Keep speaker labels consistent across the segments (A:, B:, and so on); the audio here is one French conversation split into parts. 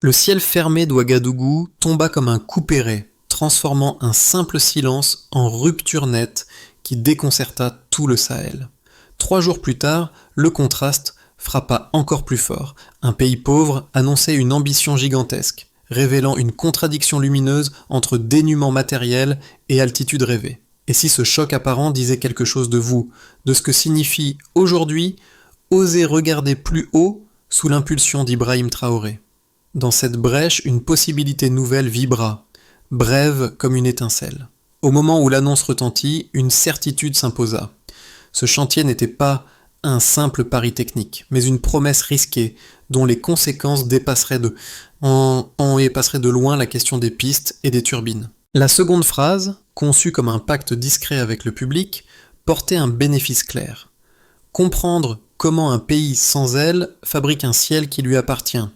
A: Le ciel fermé d'Ouagadougou tomba comme un couperet, transformant un simple silence en rupture nette qui déconcerta tout le Sahel. 3 jours plus tard, le contraste frappa encore plus fort. Un pays pauvre annonçait une ambition gigantesque, révélant une contradiction lumineuse entre dénuement matériel et altitude rêvée. Et si ce choc apparent disait quelque chose de vous, de ce que signifie aujourd'hui oser regarder plus haut sous l'impulsion d'Ibrahim Traoré? Dans cette brèche, une possibilité nouvelle vibra, brève comme une étincelle. Au moment où l'annonce retentit, une certitude s'imposa. Ce chantier n'était pas un simple pari technique, mais une promesse risquée, dont les conséquences dépasseraient de loin la question des pistes et des turbines. La seconde phrase, conçue comme un pacte discret avec le public, portait un bénéfice clair. Comprendre comment un pays sans elle fabrique un ciel qui lui appartient.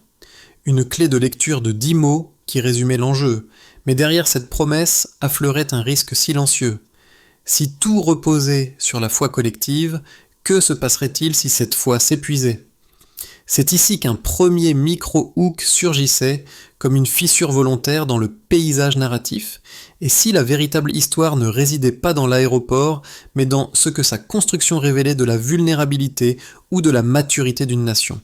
A: Une clé de lecture de 10 mots qui résumait l'enjeu, mais derrière cette promesse affleurait un risque silencieux. Si tout reposait sur la foi collective, que se passerait-il si cette foi s'épuisait ? C'est ici qu'un premier micro-hook surgissait comme une fissure volontaire dans le paysage narratif, et si la véritable histoire ne résidait pas dans l'aéroport, mais dans ce que sa construction révélait de la vulnérabilité ou de la maturité d'une nation.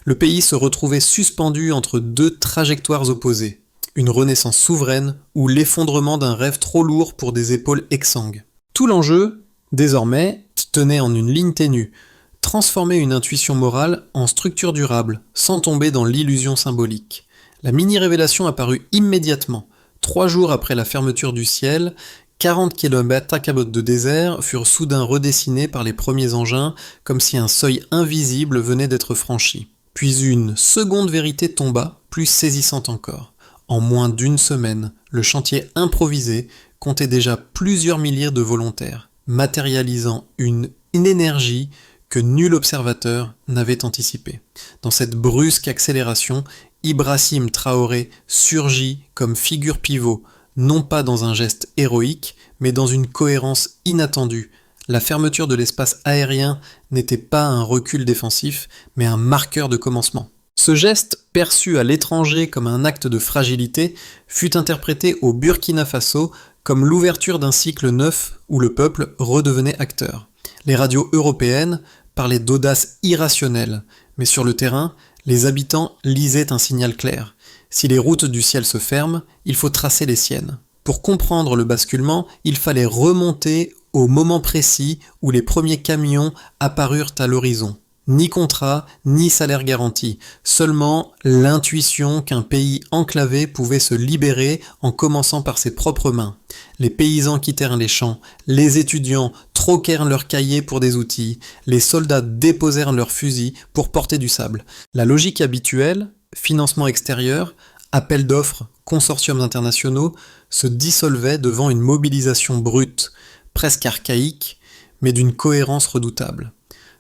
A: Le pays se retrouvait suspendu entre 2 trajectoires opposées, une renaissance souveraine ou l'effondrement d'un rêve trop lourd pour des épaules exsangues. Tout l'enjeu, désormais, tenait en une ligne ténue, transformer une intuition morale en structure durable, sans tomber dans l'illusion symbolique. La mini-révélation apparut immédiatement. 3 jours après la fermeture du ciel, 40 km de désert furent soudain redessinés par les premiers engins, comme si un seuil invisible venait d'être franchi. Puis une seconde vérité tomba, plus saisissante encore. En moins d'1 semaine, le chantier improvisé comptait déjà plusieurs milliers de volontaires, matérialisant une énergie que nul observateur n'avait anticipée. Dans cette brusque accélération, Ibrahim Traoré surgit comme figure pivot, non pas dans un geste héroïque, mais dans une cohérence inattendue. La fermeture de l'espace aérien n'était pas un recul défensif, mais un marqueur de commencement. Ce geste, perçu à l'étranger comme un acte de fragilité, fut interprété au Burkina Faso comme l'ouverture d'un cycle neuf où le peuple redevenait acteur. Les radios européennes parlaient d'audace irrationnelle, mais sur le terrain, les habitants lisaient un signal clair. Si les routes du ciel se ferment, il faut tracer les siennes. Pour comprendre le basculement, il fallait remonter au moment précis où les premiers camions apparurent à l'horizon. Ni contrat, ni salaire garanti, seulement l'intuition qu'un pays enclavé pouvait se libérer en commençant par ses propres mains. Les paysans quittèrent les champs, les étudiants troquèrent leurs cahiers pour des outils, les soldats déposèrent leurs fusils pour porter du sable. La logique habituelle, financement extérieur, appel d'offres, consortiums internationaux, se dissolvait devant une mobilisation brute, presque archaïque, mais d'une cohérence redoutable.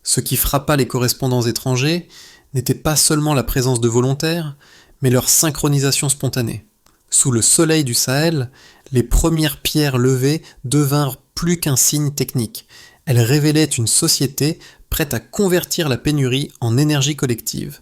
A: Ce qui frappa les correspondants étrangers n'était pas seulement la présence de volontaires, mais leur synchronisation spontanée. Sous le soleil du Sahel, les premières pierres levées devinrent plus qu'un signe technique. Elles révélaient une société prête à convertir la pénurie en énergie collective.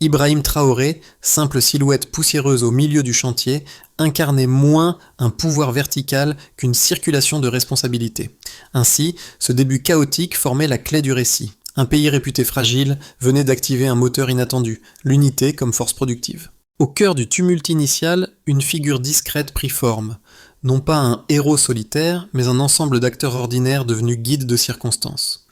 A: Ibrahim Traoré, simple silhouette poussiéreuse au milieu du chantier, incarnait moins un pouvoir vertical qu'une circulation de responsabilité. Ainsi, ce début chaotique formait la clé du récit. Un pays réputé fragile venait d'activer un moteur inattendu, l'unité comme force productive. Au cœur du tumulte initial, une figure discrète prit forme. Non pas un héros solitaire, mais un ensemble d'acteurs ordinaires devenus guides de circonstances.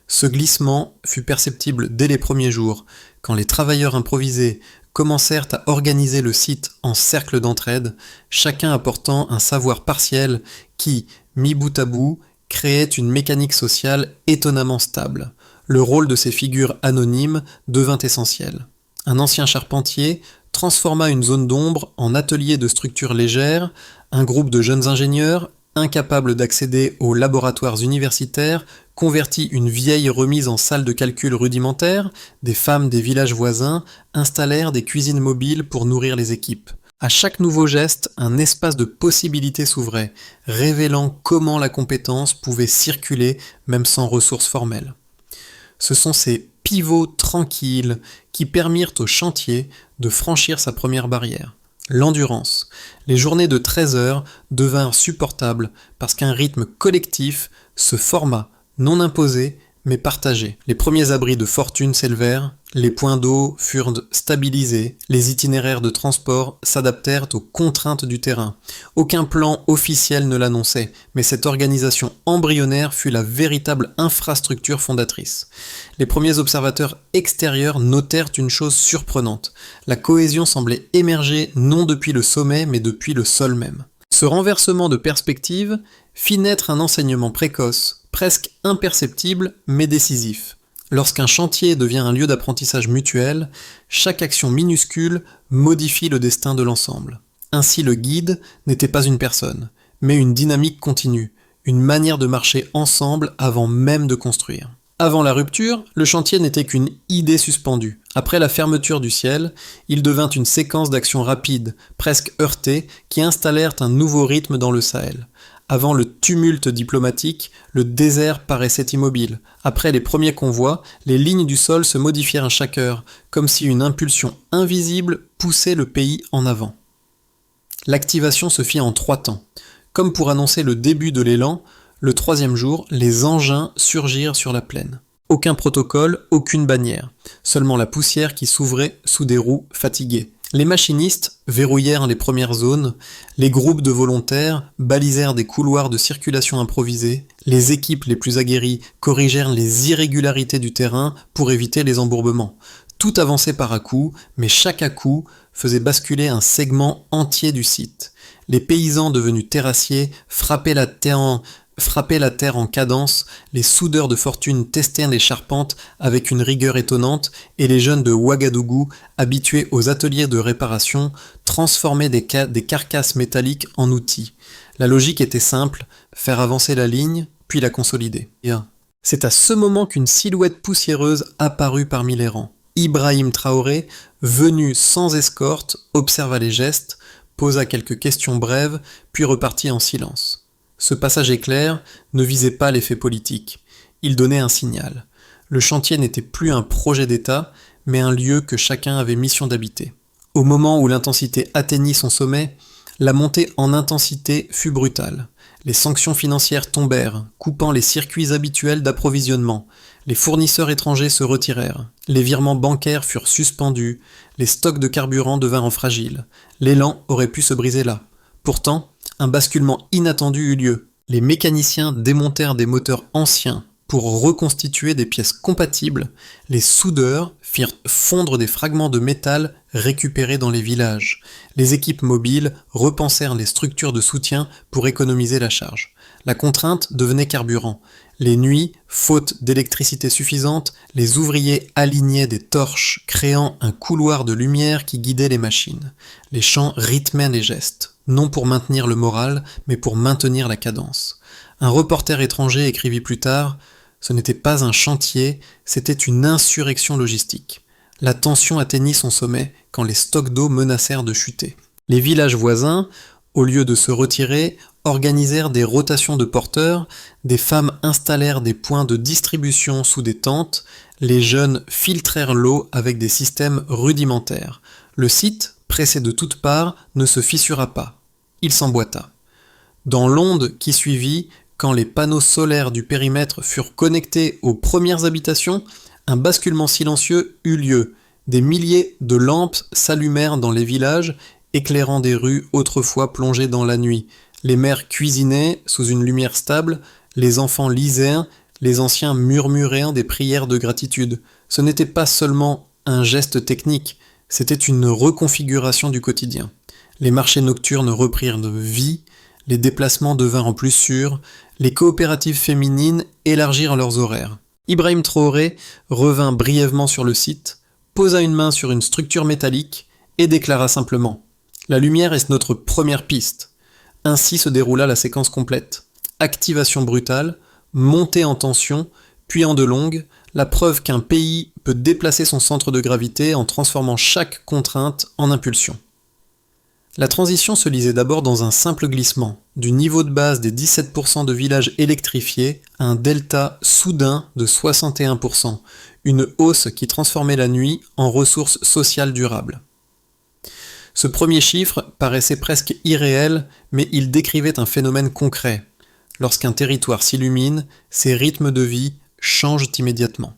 A: Ce glissement fut perceptible dès les premiers jours, quand les travailleurs improvisés commencèrent à organiser le site en cercle d'entraide, chacun apportant un savoir partiel qui, mis bout à bout, créait une mécanique sociale étonnamment stable. Le rôle de ces figures anonymes devint essentiel. Un ancien charpentier transforma une zone d'ombre en atelier de structures légères, un groupe de jeunes ingénieurs, incapables d'accéder aux laboratoires universitaires, convertit une vieille remise en salle de calcul rudimentaire, des femmes des villages voisins installèrent des cuisines mobiles pour nourrir les équipes. À chaque nouveau geste, un espace de possibilités s'ouvrait, révélant comment la compétence pouvait circuler même sans ressources formelles. Ce sont ces pivots tranquilles qui permirent au chantier de franchir sa première barrière. L'endurance. Les journées de 13 heures devinrent supportables parce qu'un rythme collectif se forma, non imposé, mais partagé. Les premiers abris de fortune s'élevèrent, les points d'eau furent stabilisés, les itinéraires de transport s'adaptèrent aux contraintes du terrain. Aucun plan officiel ne l'annonçait, mais cette organisation embryonnaire fut la véritable infrastructure fondatrice. Les premiers observateurs extérieurs notèrent une chose surprenante. La cohésion semblait émerger non depuis le sommet, mais depuis le sol même. Ce renversement de perspective fit naître un enseignement précoce, presque imperceptible, mais décisif. Lorsqu'un chantier devient un lieu d'apprentissage mutuel, chaque action minuscule modifie le destin de l'ensemble. Ainsi le guide n'était pas une personne, mais une dynamique continue, une manière de marcher ensemble avant même de construire. Avant la rupture, le chantier n'était qu'une idée suspendue. Après la fermeture du ciel, il devint une séquence d'actions rapides, presque heurtées, qui installèrent un nouveau rythme dans le Sahel. Avant le tumulte diplomatique, le désert paraissait immobile. Après les premiers convois, les lignes du sol se modifièrent à chaque heure, comme si une impulsion invisible poussait le pays en avant. L'activation se fit en 3 temps. Comme pour annoncer le début de l'élan, le 3e jour, les engins surgirent sur la plaine. Aucun protocole, aucune bannière. Seulement la poussière qui s'ouvrait sous des roues fatiguées. Les machinistes verrouillèrent les premières zones, les groupes de volontaires balisèrent des couloirs de circulation improvisés, les équipes les plus aguerries corrigèrent les irrégularités du terrain pour éviter les embourbements. Tout avançait par à-coups, mais chaque à-coup faisait basculer un segment entier du site. Les paysans devenus terrassiers frappaient la terre en cadence, les soudeurs de fortune testaient les charpentes avec une rigueur étonnante et les jeunes de Ouagadougou, habitués aux ateliers de réparation, transformaient des carcasses métalliques en outils. La logique était simple, faire avancer la ligne, puis la consolider. C'est à ce moment qu'une silhouette poussiéreuse apparut parmi les rangs. Ibrahim Traoré, venu sans escorte, observa les gestes, posa quelques questions brèves, puis repartit en silence. Ce passage éclair ne visait pas l'effet politique. Il donnait un signal. Le chantier n'était plus un projet d'État, mais un lieu que chacun avait mission d'habiter. Au moment où l'intensité atteignit son sommet, la montée en intensité fut brutale. Les sanctions financières tombèrent, coupant les circuits habituels d'approvisionnement. Les fournisseurs étrangers se retirèrent. Les virements bancaires furent suspendus. Les stocks de carburant devinrent fragiles. L'élan aurait pu se briser là. Pourtant, un basculement inattendu eut lieu. Les mécaniciens démontèrent des moteurs anciens pour reconstituer des pièces compatibles. Les soudeurs firent fondre des fragments de métal récupérés dans les villages. Les équipes mobiles repensèrent les structures de soutien pour économiser la charge. La contrainte devenait carburant. Les nuits, faute d'électricité suffisante, les ouvriers alignaient des torches, créant un couloir de lumière qui guidait les machines. Les chants rythmaient les gestes, non pour maintenir le moral, mais pour maintenir la cadence. Un reporter étranger écrivit plus tard « Ce n'était pas un chantier, c'était une insurrection logistique. » La tension atteignit son sommet quand les stocks d'eau menacèrent de chuter. Les villages voisins, au lieu de se retirer, organisèrent des rotations de porteurs, des femmes installèrent des points de distribution sous des tentes, les jeunes filtrèrent l'eau avec des systèmes rudimentaires. Le site, pressé de toutes parts, ne se fissura pas. Il s'emboîta. Dans l'onde qui suivit, quand les panneaux solaires du périmètre furent connectés aux premières habitations, un basculement silencieux eut lieu. Des milliers de lampes s'allumèrent dans les villages, éclairant des rues autrefois plongées dans la nuit. Les mères cuisinaient sous une lumière stable, les enfants lisaient, les anciens murmuraient des prières de gratitude. Ce n'était pas seulement un geste technique, c'était une reconfiguration du quotidien. Les marchés nocturnes reprirent de vie, les déplacements devinrent plus sûrs, les coopératives féminines élargirent leurs horaires. Ibrahim Traoré revint brièvement sur le site, posa une main sur une structure métallique et déclara simplement « La lumière est notre première piste ». Ainsi se déroula la séquence complète. Activation brutale, montée en tension, puis en de longue, la preuve qu'un pays peut déplacer son centre de gravité en transformant chaque contrainte en impulsion. La transition se lisait d'abord dans un simple glissement, du niveau de base des 17% de villages électrifiés un delta soudain de 61%, une hausse qui transformait la nuit en ressource sociale durable. Ce premier chiffre paraissait presque irréel, mais il décrivait un phénomène concret. Lorsqu'un territoire s'illumine, ses rythmes de vie changent immédiatement.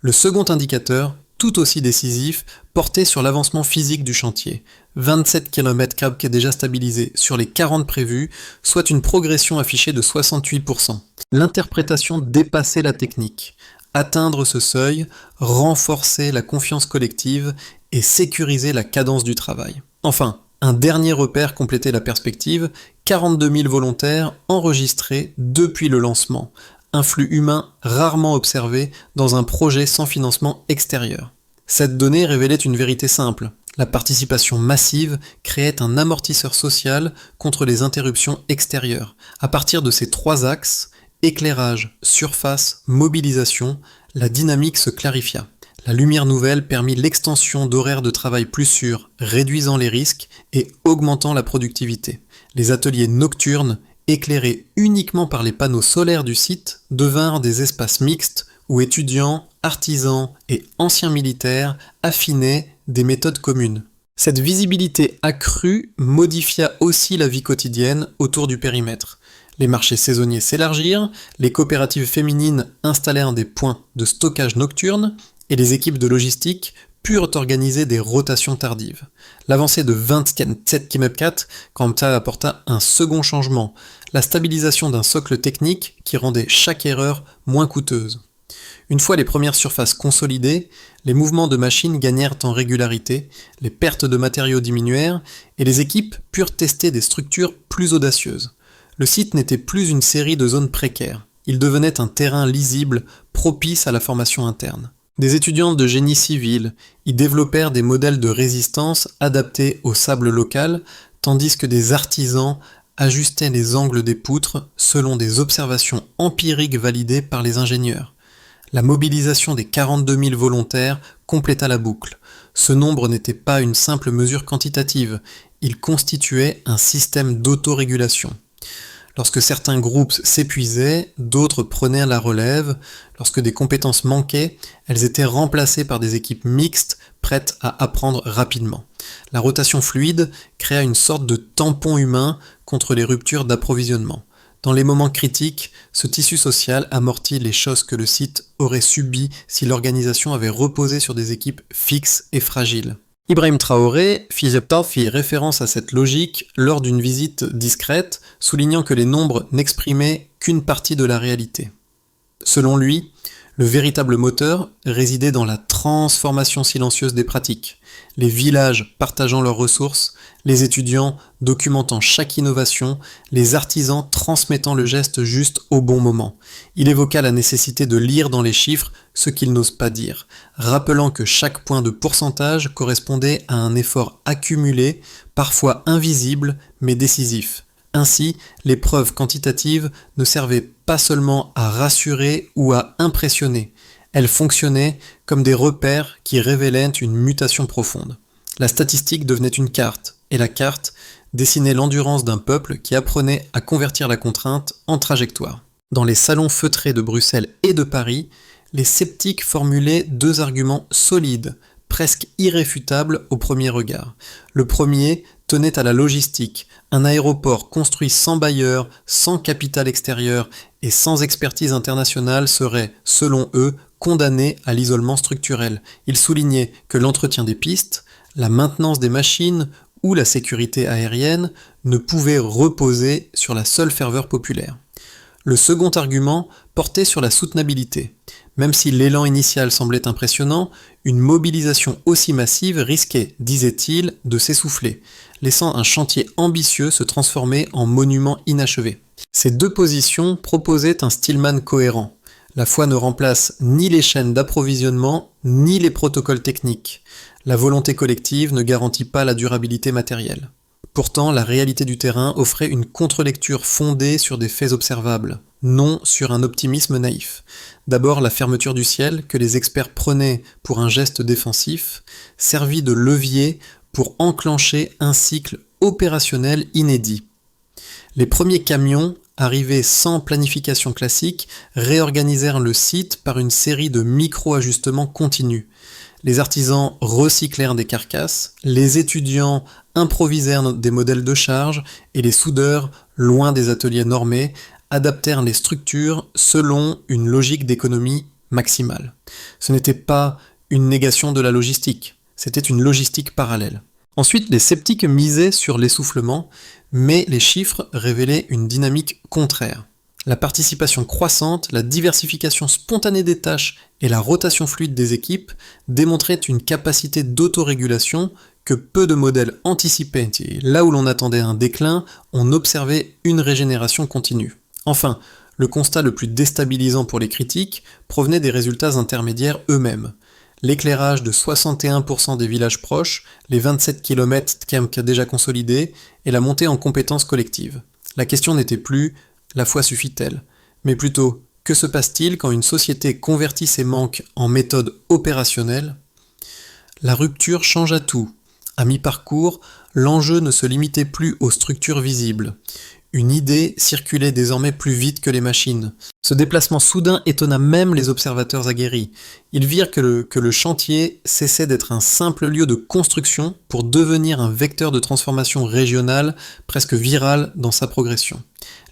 A: Le second indicateur, tout aussi décisif, portait sur l'avancement physique du chantier. 27 km déjà stabilisés sur les 40 prévus, soit une progression affichée de 68%. L'interprétation dépassait la technique. Atteindre ce seuil, renforcer la confiance collective et sécuriser la cadence du travail. Enfin, un dernier repère complétait la perspective, 42 000 volontaires enregistrés depuis le lancement, un flux humain rarement observé dans un projet sans financement extérieur. Cette donnée révélait une vérité simple. La participation massive créait un amortisseur social contre les interruptions extérieures. À partir de ces trois axes, éclairage, surface, mobilisation, la dynamique se clarifia. La lumière nouvelle permit l'extension d'horaires de travail plus sûrs, réduisant les risques et augmentant la productivité. Les ateliers nocturnes, éclairés uniquement par les panneaux solaires du site, devinrent des espaces mixtes où étudiants, artisans et anciens militaires affinaient des méthodes communes. Cette visibilité accrue modifia aussi la vie quotidienne autour du périmètre. Les marchés saisonniers s'élargirent, les coopératives féminines installèrent des points de stockage nocturnes et les équipes de logistique purent organiser des rotations tardives. L'avancée de 27 km apporta un second changement, la stabilisation d'un socle technique qui rendait chaque erreur moins coûteuse. Une fois les premières surfaces consolidées, les mouvements de machines gagnèrent en régularité, les pertes de matériaux diminuèrent et les équipes purent tester des structures plus audacieuses. Le site n'était plus une série de zones précaires, il devenait un terrain lisible, propice à la formation interne. Des étudiants de génie civil y développèrent des modèles de résistance adaptés au sable local, tandis que des artisans ajustaient les angles des poutres selon des observations empiriques validées par les ingénieurs. La mobilisation des 42 000 volontaires compléta la boucle. Ce nombre n'était pas une simple mesure quantitative, il constituait un système d'autorégulation. Lorsque certains groupes s'épuisaient, d'autres prenaient la relève. Lorsque des compétences manquaient, elles étaient remplacées par des équipes mixtes prêtes à apprendre rapidement. La rotation fluide créa une sorte de tampon humain contre les ruptures d'approvisionnement. Dans les moments critiques, ce tissu social amortit les choses que le site aurait subies si l'organisation avait reposé sur des équipes fixes et fragiles. Ibrahim Traoré fit référence à cette logique lors d'une visite discrète, soulignant que les nombres n'exprimaient qu'une partie de la réalité. Selon lui, le véritable moteur résidait dans la transformation silencieuse des pratiques, les villages partageant leurs ressources, les étudiants documentant chaque innovation, les artisans transmettant le geste juste au bon moment. Il évoqua la nécessité de lire dans les chiffres ce qu'ils n'osent pas dire, rappelant que chaque point de pourcentage correspondait à un effort accumulé, parfois invisible mais décisif. Ainsi, les preuves quantitatives ne servaient pas seulement à rassurer ou à impressionner, elles fonctionnaient comme des repères qui révélaient une mutation profonde. La statistique devenait une carte, et la carte dessinait l'endurance d'un peuple qui apprenait à convertir la contrainte en trajectoire. Dans les salons feutrés de Bruxelles et de Paris, les sceptiques formulaient deux arguments solides, presque irréfutables au premier regard. Le premier tenait à la logistique. Un aéroport construit sans bailleur, sans capital extérieur et sans expertise internationale serait, selon eux, condamné à l'isolement structurel. Ils soulignaient que l'entretien des pistes, la maintenance des machines ou la sécurité aérienne ne pouvaient reposer sur la seule ferveur populaire. Le second argument portait sur la soutenabilité. Même si l'élan initial semblait impressionnant, une mobilisation aussi massive risquait, disait-il, de s'essouffler, laissant un chantier ambitieux se transformer en monument inachevé. Ces deux positions proposaient un Stillman cohérent. La foi ne remplace ni les chaînes d'approvisionnement, ni les protocoles techniques. La volonté collective ne garantit pas la durabilité matérielle. Pourtant, la réalité du terrain offrait une contre-lecture fondée sur des faits observables, non sur un optimisme naïf. D'abord, la fermeture du ciel, que les experts prenaient pour un geste défensif, servit de levier pour enclencher un cycle opérationnel inédit. Les premiers camions arrivés sans planification classique, réorganisèrent le site par une série de micro-ajustements continus. Les artisans recyclèrent des carcasses, les étudiants improvisèrent des modèles de charge et les soudeurs, loin des ateliers normés, adaptèrent les structures selon une logique d'économie maximale. Ce n'était pas une négation de la logistique, c'était une logistique parallèle. Ensuite, les sceptiques misaient sur l'essoufflement, mais les chiffres révélaient une dynamique contraire. La participation croissante, la diversification spontanée des tâches et la rotation fluide des équipes démontraient une capacité d'autorégulation que peu de modèles anticipaient. Et là où l'on attendait un déclin, on observait une régénération continue. Enfin, le constat le plus déstabilisant pour les critiques provenait des résultats intermédiaires eux-mêmes. L'éclairage de 61% des villages proches, les 27 km déjà consolidés et la montée en compétences collectives. La question n'était plus « la foi suffit-elle ?», mais plutôt « que se passe-t-il quand une société convertit ses manques en méthodes opérationnelles ?» La rupture changea tout. À mi-parcours, l'enjeu ne se limitait plus aux structures visibles. Une idée circulait désormais plus vite que les machines. Ce déplacement soudain étonna même les observateurs aguerris. Ils virent que le chantier cessait d'être un simple lieu de construction pour devenir un vecteur de transformation régionale, presque viral dans sa progression.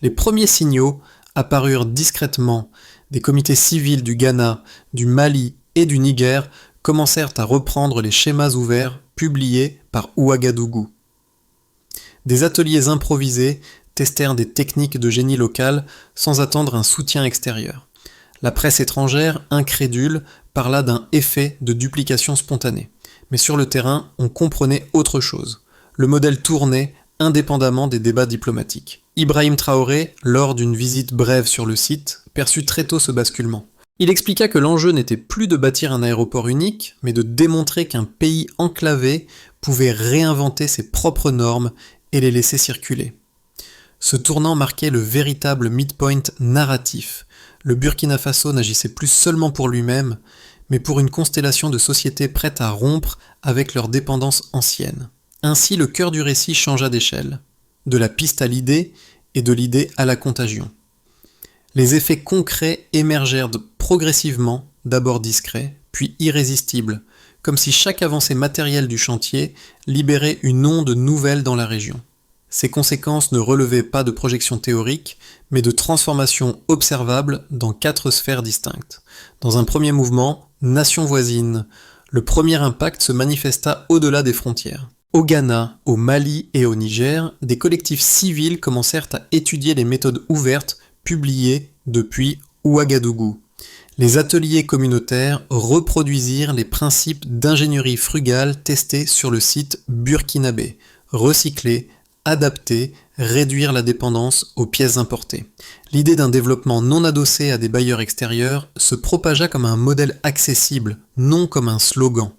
A: Les premiers signaux apparurent discrètement. Des comités civils du Ghana, du Mali et du Niger commencèrent à reprendre les schémas ouverts publiés par Ouagadougou. Des ateliers improvisés testèrent des techniques de génie local sans attendre un soutien extérieur. La presse étrangère, incrédule, parla d'un effet de duplication spontanée. Mais sur le terrain, on comprenait autre chose. Le modèle tournait indépendamment des débats diplomatiques. Ibrahim Traoré, lors d'une visite brève sur le site, perçut très tôt ce basculement. Il expliqua que l'enjeu n'était plus de bâtir un aéroport unique, mais de démontrer qu'un pays enclavé pouvait réinventer ses propres normes et les laisser circuler. Ce tournant marquait le véritable midpoint narratif. Le Burkina Faso n'agissait plus seulement pour lui-même, mais pour une constellation de sociétés prêtes à rompre avec leurs dépendances anciennes. Ainsi, le cœur du récit changea d'échelle, de la piste à l'idée et de l'idée à la contagion. Les effets concrets émergèrent progressivement, d'abord discrets, puis irrésistibles, comme si chaque avancée matérielle du chantier libérait une onde nouvelle dans la région. Ces conséquences ne relevaient pas de projections théoriques, mais de transformations observables dans 4 sphères distinctes. Dans un premier mouvement, nation voisine, le premier impact se manifesta au-delà des frontières. Au Ghana, au Mali et au Niger, des collectifs civils commencèrent à étudier les méthodes ouvertes publiées depuis Ouagadougou. Les ateliers communautaires reproduisirent les principes d'ingénierie frugale testés sur le site burkinabé, recycler, adapter, réduire la dépendance aux pièces importées. L'idée d'un développement non adossé à des bailleurs extérieurs se propagea comme un modèle accessible, non comme un slogan.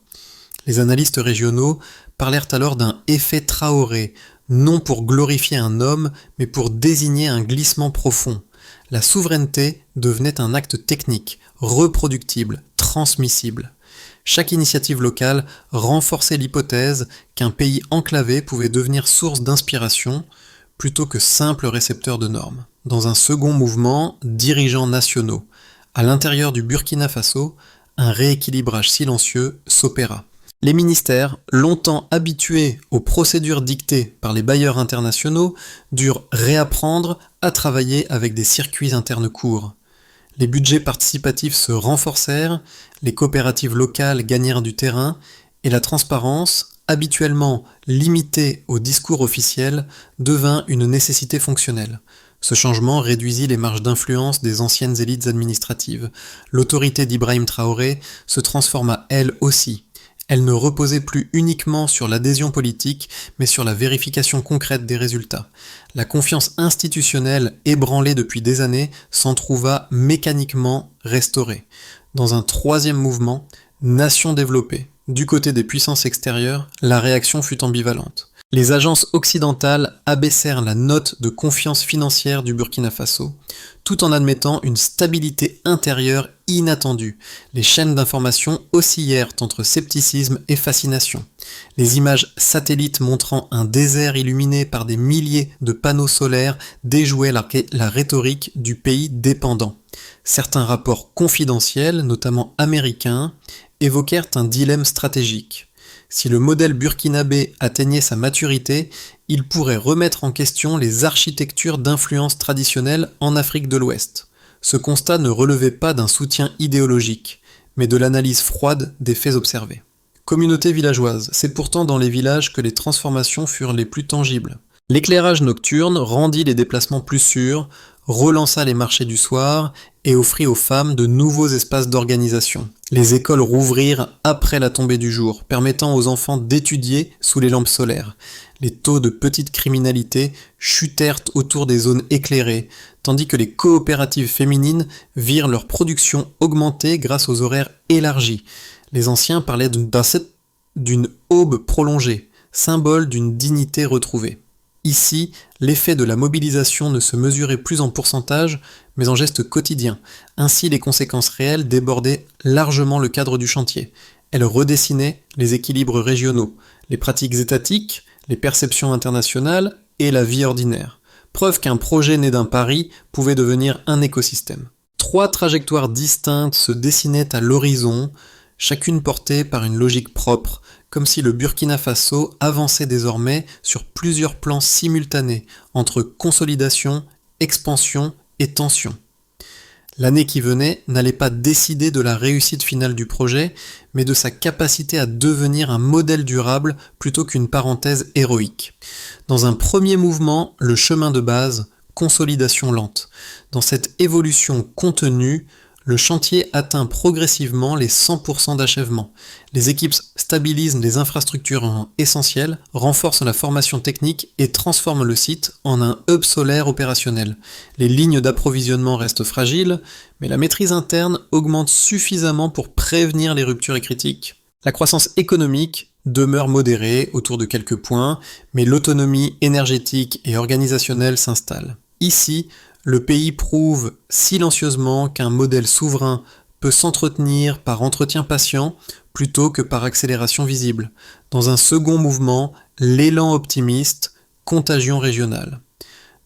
A: Les analystes régionaux parlèrent alors d'un effet Traoré, non pour glorifier un homme, mais pour désigner un glissement profond. La souveraineté devenait un acte technique, reproductible, transmissible. Chaque initiative locale renforçait l'hypothèse qu'un pays enclavé pouvait devenir source d'inspiration plutôt que simple récepteur de normes. Dans un second mouvement, dirigeants nationaux. À l'intérieur du Burkina Faso, un rééquilibrage silencieux s'opéra. Les ministères, longtemps habitués aux procédures dictées par les bailleurs internationaux, durent réapprendre à travailler avec des circuits internes courts. Les budgets participatifs se renforcèrent, les coopératives locales gagnèrent du terrain, et la transparence, habituellement limitée au discours officiel, devint une nécessité fonctionnelle. Ce changement réduisit les marges d'influence des anciennes élites administratives. L'autorité d'Ibrahim Traoré se transforma elle aussi. Elle ne reposait plus uniquement sur l'adhésion politique, mais sur la vérification concrète des résultats. La confiance institutionnelle, ébranlée depuis des années, s'en trouva mécaniquement restaurée. Dans un troisième mouvement, nation développée. Du côté des puissances extérieures, la réaction fut ambivalente. Les agences occidentales abaissèrent la note de confiance financière du Burkina Faso, tout en admettant une stabilité intérieure inattendue. Les chaînes d'information oscillèrent entre scepticisme et fascination. Les images satellites montrant un désert illuminé par des milliers de panneaux solaires déjouaient la rhétorique du pays dépendant. Certains rapports confidentiels, notamment américains, évoquèrent un dilemme stratégique. Si le modèle burkinabé atteignait sa maturité, il pourrait remettre en question les architectures d'influence traditionnelles en Afrique de l'Ouest. Ce constat ne relevait pas d'un soutien idéologique, mais de l'analyse froide des faits observés. Communauté villageoise, c'est pourtant dans les villages que les transformations furent les plus tangibles. L'éclairage nocturne rendit les déplacements plus sûrs, relança les marchés du soir et offrit aux femmes de nouveaux espaces d'organisation. Les écoles rouvrirent après la tombée du jour, permettant aux enfants d'étudier sous les lampes solaires. Les taux de petite criminalité chutèrent autour des zones éclairées, tandis que les coopératives féminines virent leur production augmenter grâce aux horaires élargis. Les anciens parlaient d'une aube prolongée, symbole d'une dignité retrouvée. Ici, l'effet de la mobilisation ne se mesurait plus en pourcentage, mais en gestes quotidiens. Ainsi, les conséquences réelles débordaient largement le cadre du chantier. Elles redessinaient les équilibres régionaux, les pratiques étatiques, les perceptions internationales et la vie ordinaire. Preuve qu'un projet né d'un pari pouvait devenir un écosystème. 3 trajectoires distinctes se dessinaient à l'horizon, chacune portée par une logique propre, comme si le Burkina Faso avançait désormais sur plusieurs plans simultanés, entre consolidation, expansion et tension. L'année qui venait n'allait pas décider de la réussite finale du projet, mais de sa capacité à devenir un modèle durable plutôt qu'une parenthèse héroïque. Dans un premier mouvement, le chemin de base, consolidation lente. Dans cette évolution contenue, le chantier atteint progressivement les 100% d'achèvement. Les équipes stabilisent les infrastructures essentielles, renforcent la formation technique et transforment le site en un hub solaire opérationnel. Les lignes d'approvisionnement restent fragiles, mais la maîtrise interne augmente suffisamment pour prévenir les ruptures critiques. La croissance économique demeure modérée, autour de quelques points, mais l'autonomie énergétique et organisationnelle s'installe. Ici, le pays prouve silencieusement qu'un modèle souverain peut s'entretenir par entretien patient plutôt que par accélération visible. Dans un second mouvement, l'élan optimiste, contagion régionale.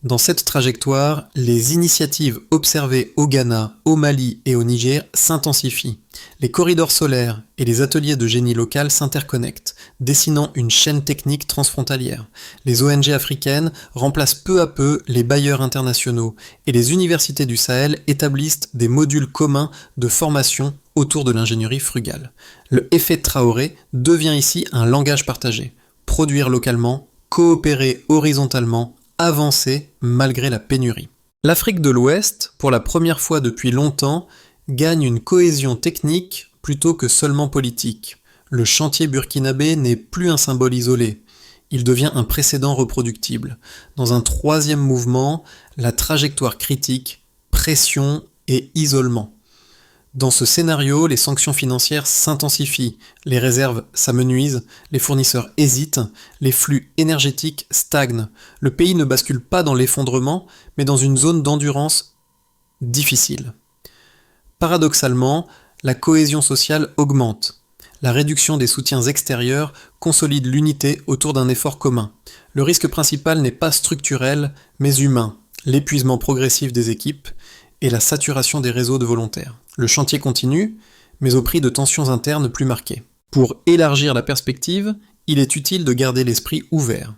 A: Dans cette trajectoire, les initiatives observées au Ghana, au Mali et au Niger s'intensifient. Les corridors solaires et les ateliers de génie local s'interconnectent, dessinant une chaîne technique transfrontalière. Les ONG africaines remplacent peu à peu les bailleurs internationaux et les universités du Sahel établissent des modules communs de formation autour de l'ingénierie frugale. Le effet Traoré devient ici un langage partagé. Produire localement, coopérer horizontalement, avancer malgré la pénurie. L'Afrique de l'Ouest, pour la première fois depuis longtemps, gagne une cohésion technique plutôt que seulement politique. Le chantier burkinabé n'est plus un symbole isolé, il devient un précédent reproductible. Dans un troisième mouvement, la trajectoire critique, pression et isolement. Dans ce scénario, les sanctions financières s'intensifient, les réserves s'amenuisent, les fournisseurs hésitent, les flux énergétiques stagnent. Le pays ne bascule pas dans l'effondrement, mais dans une zone d'endurance difficile. Paradoxalement, la cohésion sociale augmente. La réduction des soutiens extérieurs consolide l'unité autour d'un effort commun. Le risque principal n'est pas structurel, mais humain, l'épuisement progressif des équipes et la saturation des réseaux de volontaires. Le chantier continue, mais au prix de tensions internes plus marquées. Pour élargir la perspective, il est utile de garder l'esprit ouvert.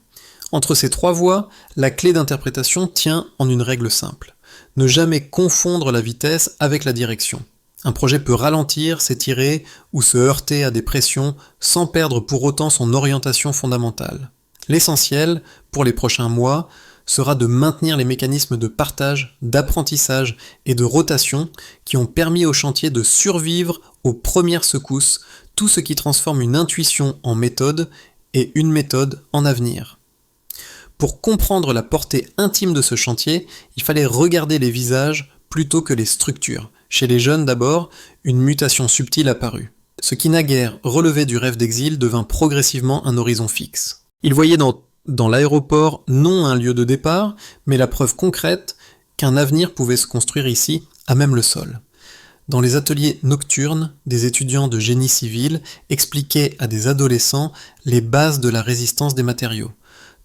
A: Entre ces 3 voies, la clé d'interprétation tient en une règle simple. Ne jamais confondre la vitesse avec la direction. Un projet peut ralentir, s'étirer ou se heurter à des pressions sans perdre pour autant son orientation fondamentale. L'essentiel, pour les prochains mois, sera de maintenir les mécanismes de partage, d'apprentissage et de rotation qui ont permis au chantier de survivre aux premières secousses, tout ce qui transforme une intuition en méthode et une méthode en avenir. Pour comprendre la portée intime de ce chantier, il fallait regarder les visages plutôt que les structures. Chez les jeunes d'abord, une mutation subtile apparut. Ce qui naguère relevait du rêve d'exil devint progressivement un horizon fixe. Ils voyaient dans l'aéroport non un lieu de départ, mais la preuve concrète qu'un avenir pouvait se construire ici, à même le sol. Dans les ateliers nocturnes, des étudiants de génie civil expliquaient à des adolescents les bases de la résistance des matériaux,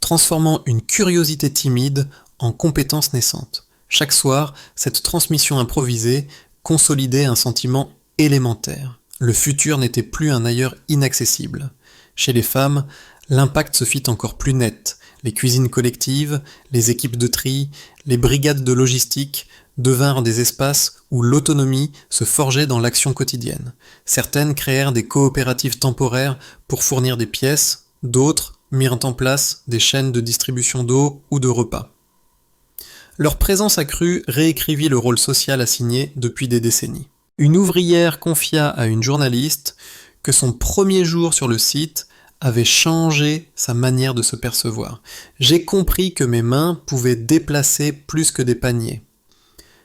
A: transformant une curiosité timide en compétence naissante. Chaque soir, cette transmission improvisée consolidait un sentiment élémentaire. Le futur n'était plus un ailleurs inaccessible. Chez les femmes, l'impact se fit encore plus net. Les cuisines collectives, les équipes de tri, les brigades de logistique devinrent des espaces où l'autonomie se forgeait dans l'action quotidienne. Certaines créèrent des coopératives temporaires pour fournir des pièces, d'autres mirent en place des chaînes de distribution d'eau ou de repas. Leur présence accrue réécrivit le rôle social assigné depuis des décennies. Une ouvrière confia à une journaliste que son premier jour sur le site avait changé sa manière de se percevoir. « J'ai compris que mes mains pouvaient déplacer plus que des paniers. »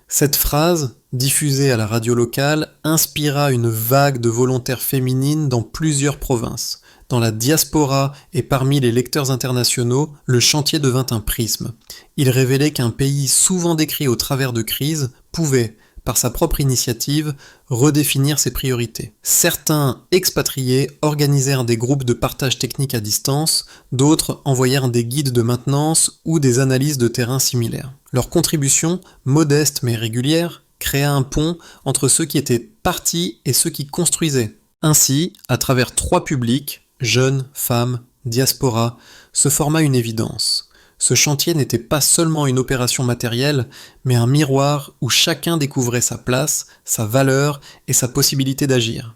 A: Cette phrase, diffusée à la radio locale, inspira une vague de volontaires féminines dans plusieurs provinces. Dans la diaspora et parmi les lecteurs internationaux, le chantier devint un prisme. Il révélait qu'un pays souvent décrit au travers de crises pouvait, par sa propre initiative, redéfinir ses priorités. Certains expatriés organisèrent des groupes de partage technique à distance, d'autres envoyèrent des guides de maintenance ou des analyses de terrain similaires. Leur contribution, modeste mais régulière, créa un pont entre ceux qui étaient partis et ceux qui construisaient. Ainsi, à travers 3 publics, jeunes, femmes, diaspora, se forma une évidence. Ce chantier n'était pas seulement une opération matérielle, mais un miroir où chacun découvrait sa place, sa valeur et sa possibilité d'agir.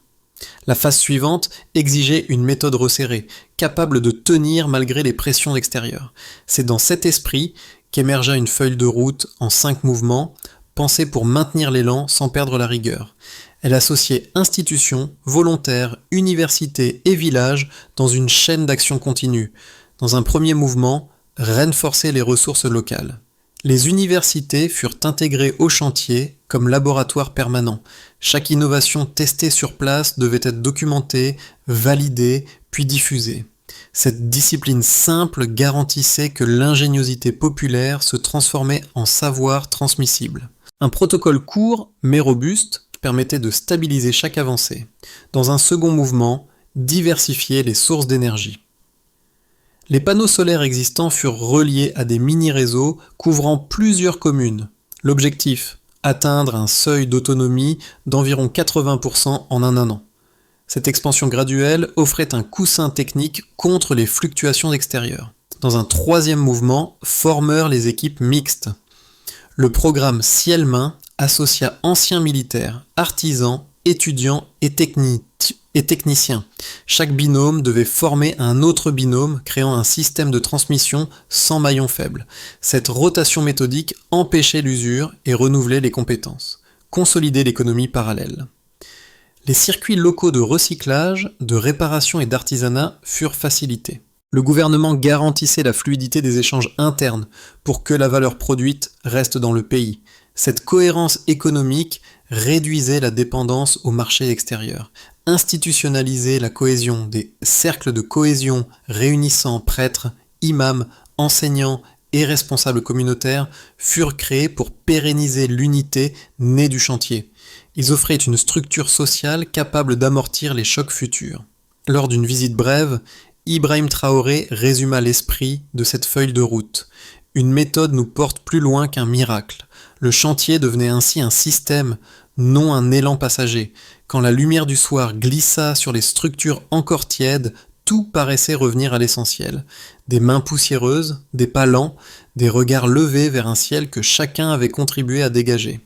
A: La phase suivante exigeait une méthode resserrée, capable de tenir malgré les pressions extérieures. C'est dans cet esprit qu'émergea une feuille de route en 5 mouvements, pensée pour maintenir l'élan sans perdre la rigueur. Elle associait institutions, volontaires, universités et villages dans une chaîne d'action continue. Dans un premier mouvement, renforcer les ressources locales. Les universités furent intégrées au chantier comme laboratoire permanent. Chaque innovation testée sur place devait être documentée, validée, puis diffusée. Cette discipline simple garantissait que l'ingéniosité populaire se transformait en savoir transmissible. Un protocole court mais robuste permettait de stabiliser chaque avancée. Dans un second mouvement, diversifier les sources d'énergie. Les panneaux solaires existants furent reliés à des mini-réseaux couvrant plusieurs communes. L'objectif, atteindre un seuil d'autonomie d'environ 80% en un an. Cette expansion graduelle offrait un coussin technique contre les fluctuations extérieures. Dans un troisième mouvement, formèrent les équipes mixtes. Le programme Ciel-Main associa anciens militaires, artisans, étudiants et techniciens. Chaque binôme devait former un autre binôme, créant un système de transmission sans maillon faible. Cette rotation méthodique empêchait l'usure et renouvelait les compétences, consolidait l'économie parallèle. Les circuits locaux de recyclage, de réparation et d'artisanat furent facilités. Le gouvernement garantissait la fluidité des échanges internes pour que la valeur produite reste dans le pays. Cette cohérence économique réduisait la dépendance au marché extérieur, institutionnalisait la cohésion. Des cercles de cohésion réunissant prêtres, imams, enseignants et responsables communautaires furent créés pour pérenniser l'unité née du chantier. Ils offraient une structure sociale capable d'amortir les chocs futurs. Lors d'une visite brève, Ibrahim Traoré résuma l'esprit de cette feuille de route. Une méthode nous porte plus loin qu'un miracle. Le chantier devenait ainsi un système, non un élan passager. Quand la lumière du soir glissa sur les structures encore tièdes, tout paraissait revenir à l'essentiel. Des mains poussiéreuses, des pas lents, des regards levés vers un ciel que chacun avait contribué à dégager.